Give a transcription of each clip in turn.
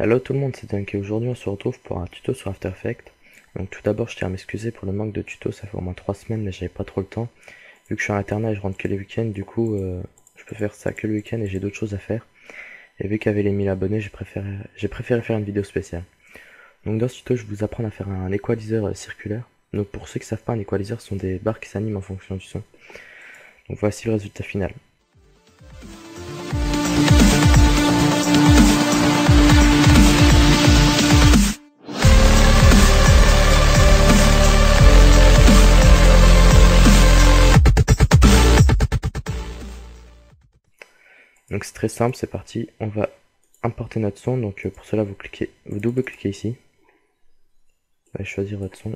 Hello tout le monde, c'est Dunk et aujourd'hui on se retrouve pour un tuto sur After Effects. Donc tout d'abord je tiens à m'excuser pour le manque de tutos, ça fait au moins 3 semaines mais j'avais pas trop le temps. Vu que je suis en internat et je rentre que les week-ends, du coup je peux faire ça que le week-end et j'ai d'autres choses à faire. Et vu qu'avec les 1000 abonnés j'ai préféré faire une vidéo spéciale. Donc dans ce tuto je vais vous apprendre à faire un equalizer circulaire. Donc pour ceux qui savent pas, un equalizer ce sont des barres qui s'animent en fonction du son. Donc voici le résultat final. Donc c'est très simple, c'est parti, on va importer notre son. Donc pour cela vous double-cliquez ici, vous allez choisir votre son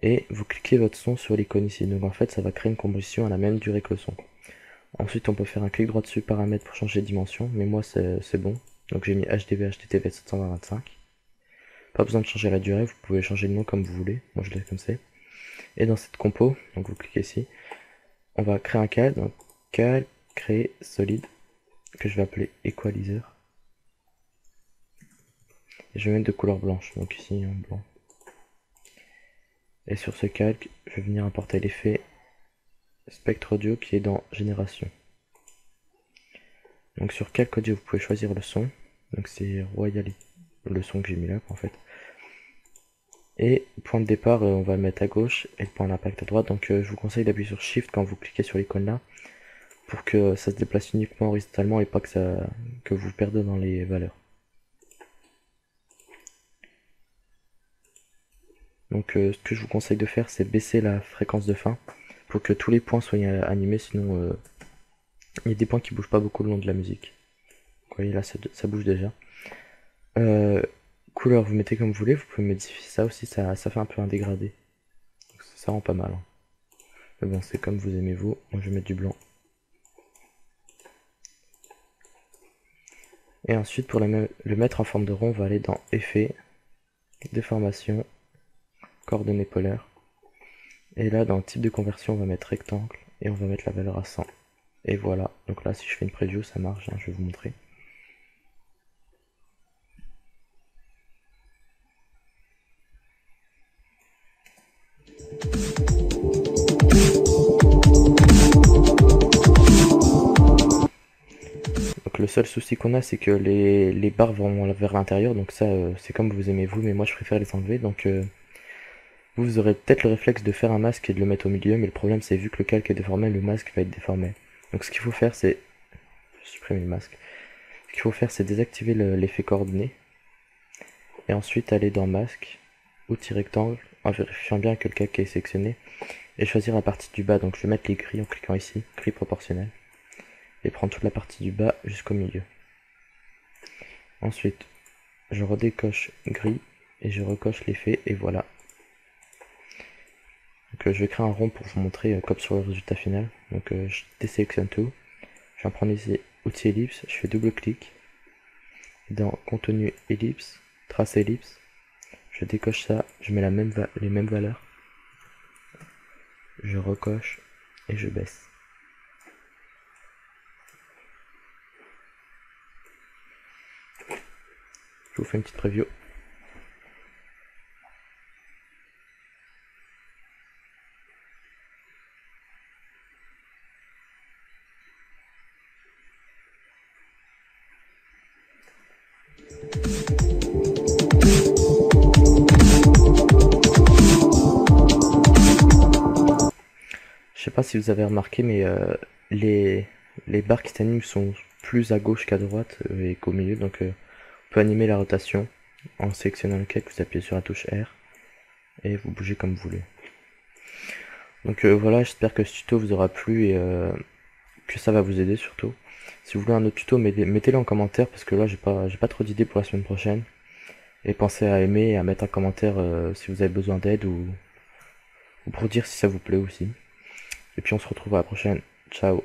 et vous cliquez votre son sur l'icône ici. Donc en fait ça va créer une composition à la même durée que le son. Ensuite on peut faire un clic droit dessus, paramètres pour changer de dimension, mais moi c'est bon. Donc j'ai mis HDV HTTV 720-25. Pas besoin de changer la durée, vous pouvez changer le nom comme vous voulez, moi je laisse comme c'est. Et dans cette compo, donc vous cliquez ici, on va créer un calque, donc calque, créer solide, que je vais appeler equalizer. Et je vais mettre de couleur blanche, donc ici en blanc. Et sur ce calque, je vais venir importer l'effet spectre audio qui est dans génération. Donc sur calque audio, vous pouvez choisir le son. Donc c'est Royal, le son que j'ai mis là en fait. Et point de départ, on va le mettre à gauche et le point d'impact à droite. Donc je vous conseille d'appuyer sur Shift quand vous cliquez sur l'icône là, pour que ça se déplace uniquement horizontalement et pas que vous perdez dans les valeurs. Donc ce que je vous conseille de faire, c'est baisser la fréquence de fin pour que tous les points soient animés, sinon il y a des points qui bougent pas beaucoup le long de la musique. Vous voyez là ça bouge déjà. Couleur, vous mettez comme vous voulez, vous pouvez modifier ça aussi, ça fait un peu un dégradé. Donc, ça rend pas mal. Hein. Mais bon, c'est comme vous aimez vous, moi je vais mettre du blanc. Et ensuite pour le mettre en forme de rond, on va aller dans Effet, Déformation, Coordonnées polaires. Et là dans Type de conversion, on va mettre rectangle et on va mettre la valeur à 100. Et voilà, donc là si je fais une preview ça marche, hein, je vais vous montrer. Donc le seul souci qu'on a, c'est que les barres vont vers l'intérieur, donc ça c'est comme vous aimez vous, mais moi je préfère les enlever. Donc vous aurez peut-être le réflexe de faire un masque et de le mettre au milieu, mais le problème c'est vu que le calque est déformé, le masque va être déformé. Donc ce qu'il faut faire c'est supprimer le masque. Ce qu'il faut faire c'est désactiver l'effet coordonné et ensuite aller dans masque, outil rectangle, en vérifiant bien que le calque est sélectionné et choisir la partie du bas. Donc je vais mettre les gris en cliquant ici, gris proportionnel, et prendre toute la partie du bas jusqu'au milieu. Ensuite je redécoche gris et je recoche l'effet et voilà. Donc je vais créer un rond pour vous montrer comme sur le résultat final. Donc je désélectionne tout, je vais en prendre ici outil ellipse, je fais double clic, dans contenu ellipse, trace ellipse, je décoche ça, je mets les mêmes valeurs, je recoche et je baisse. Je vous fais une petite preview. Je sais pas si vous avez remarqué, mais les barres qui s'animent sont plus à gauche qu'à droite et qu'au milieu. Donc on peut animer la rotation en sélectionnant le calque, vous appuyez sur la touche R et vous bougez comme vous voulez. Donc voilà, j'espère que ce tuto vous aura plu et que ça va vous aider surtout. Si vous voulez un autre tuto, mettez-le en commentaire parce que là j'ai pas trop d'idées pour la semaine prochaine. Et pensez à aimer et à mettre un commentaire si vous avez besoin d'aide ou pour dire si ça vous plaît aussi. Et puis on se retrouve à la prochaine. Ciao.